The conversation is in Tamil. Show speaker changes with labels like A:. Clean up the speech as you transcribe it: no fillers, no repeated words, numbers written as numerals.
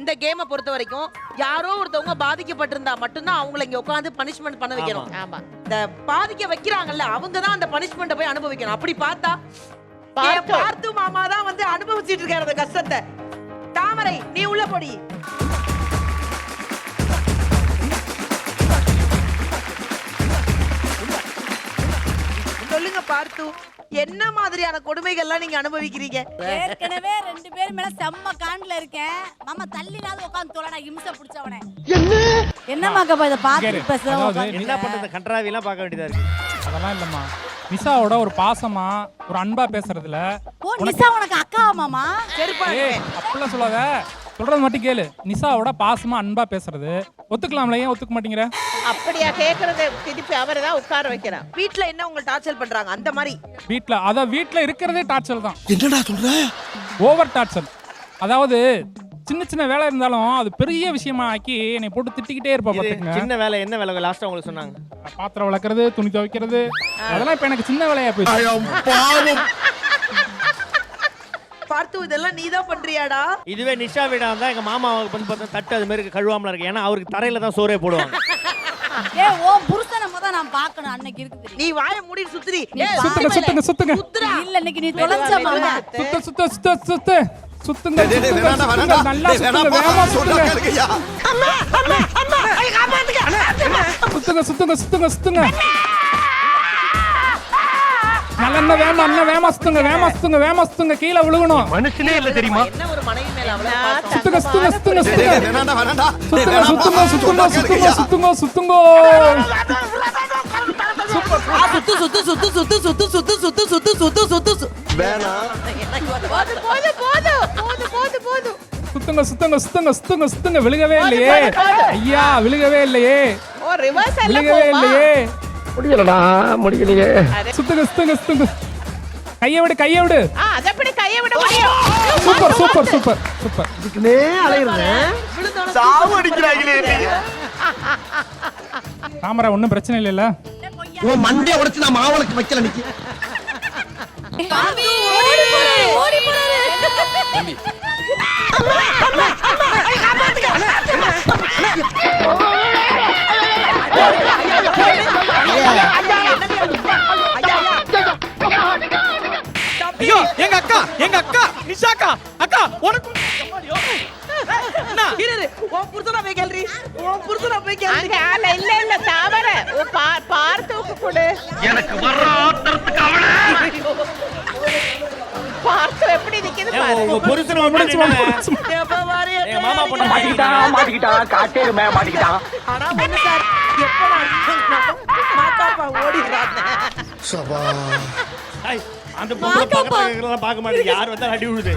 A: இந்த கேமை பொறுத்த வரைக்கும் யாரோ ஒருத்தவங்க பாதிக்கப்பட்டிருந்தா மட்டும்தான் அவங்கள இங்க உட்காந்து பனிஷ்மெண்ட் பண்ண வைக்கணும்.
B: ஆமா.
A: இந்த பாதிக்க வைக்கிறாங்கல்ல அவங்க தான் அந்த பனிஷ்மெண்ட்டை போய் அனுபவிக்கணும். அப்படி பார்த்தா பார்த்து மாமா தான் வந்து அனுபவிச்சிட்டு இருக்காரு அந்த கஷ்டத்தை. தாமரை நீ உள்ள போடி. சொல்லுங்க பார்த்து, என்ன மாதிரியான கொடுமைகள்லாம் நீங்க அனுபவிக்கிறீங்க?
C: ஏற்கனவே 2 பேர் மேல செம்ம காண்ட்ல இருக்கேன். மாமா தள்ளினாவது உட்கார்ந்து தொலைடா இம்சை பிடிச்சவனே. என்னமாக்கப்பா இத பாத்து பேசுறோம்.
D: என்ன பண்றது கண்டராவி எல்லாம் பார்க்க வேண்டியதா இருக்கு.
E: அதெல்லாம் இல்லம்மா. நிஷாவோட ஒரு பாசமா ஒரு அன்பா பேசுறதுல
C: ஓ நிஷா உனக்கு அக்காவா மாமா?
A: செருப்பா
E: ஏய் அப்பலாம் சொல்லாத. சொல்றது மட்டும் கேளு. நிஷாவோட பாசமா அன்பா பேசுறது ஒத்துக்கலாம்ல, ஏன் ஒத்துக்க மாட்டீங்கற?
B: அப்படியே கேக்குறது திருப்பி அவரை தான் உட்கார வைக்கிறான்.
A: வீட்ல என்ன உங்களை டார்ச்சர் பண்றாங்க அந்த மாதிரி?
E: வீட்ல இருக்கிறதே டார்ச்சர் தான்.
F: என்னடா சொல்ற?
E: Over torture. அதாவது சின்ன சின்ன வேலை இருந்தாலும் அது பெரிய விஷயமா ஆக்கி என்னை போட்டு திட்டிக்கிட்டே இருப்பா பாத்துக்கங்க.
D: சின்ன வேலை என்ன வேலை லாஸ்டா உங்களுக்கு சொன்னாங்க?
E: பாத்திரம் விளக்குறது, துணி துவைக்கிறது, அதெல்லாம் இப்ப எனக்கு சின்ன வேலையா போயிடுச்சு.
F: பாவம்.
A: பார்த்து இதெல்லாம் நீதான் பண்றியாடா?
D: இதுவே நிஷா வீடா இருந்தா எங்க மாமா வந்து பார்த்தா தட்டு அது மாதிரி கழுவாமல இருக்கு. ஏன்னா அவருக்கு தரையில தான் சோறே போடுவாங்க.
C: ஏய் ஓ புருஷனை முத நான் பார்க்கணும். அன்னைக்கு இருக்குது.
A: நீ வாயை மூடி சுத்துறி.
E: சுத்துங்க சுத்துங்க.
C: இல்ல இன்னைக்கு நீ தொலைஞ்ச மாமா.
E: சுத்துங்க. நல்லா சுத்துங்க, வேகமா சுத்துங்க. சுத்துங்க. நல்ல வேகமா சுத்துங்க, கீழே விழுகணும்.
D: மனுஷனே இல்ல தெரியுமா?
A: என்ன ஒரு மனைவி மேல அவ்வளவு பாசம்.
E: சுத்துங்க. சுத்துங்க. விழுகவே இல்லையே ஐயா, விழுகவே இல்லையே.
B: ஓ ரிவர்ஸ் எல்லாம்
E: விழுகவே இல்லையே.
F: முடியலையே.
E: சுத்துங்க. கையை விடு.
B: அத எப்படி கைய விட முடியும்?
E: சூப்பர்.
F: இதுக்குனே அலையுறேன். சாவு அடிக்குறாங்களே நீங்க.
E: தாமரை ஒண்ணும் பிரச்சனை இல்லைல?
F: உன் மண்டைய உடைச்சு நான் மாவளுக்கு வைக்கல நிக்கி.
C: காவி ஓடி போறாரு.
D: ஐயோ எங்க அக்கா நிஷாக்கா அக்கா உனக்கு
A: இரு உன் புருஷனா போய் கேள்றி.
B: அங்க ஆள இல்ல தாவர ஓ பார்த்தூக்கு கொடு.
F: எனக்கு வர்ற ஆத்திரத்துக்கு அவளே.
B: பார்த்து எப்படி நிக்குது பாரு.
D: உங்க புருஷன்
A: எப்ப வாரு
D: எங்க மாமா பொண்ணு
F: மாட்டிக்கிட்டா காட்டேருமே மாட்டிக்கிட்டான்.
A: ஆனா ஒண்ணு சார், எப்ப மாட்டாப்பா ஓடிறாங்க.
F: சபா.
D: அந்த பொண்ணு பார்க்க மாட்டேங்க. யார் வந்தா அடி விழுது.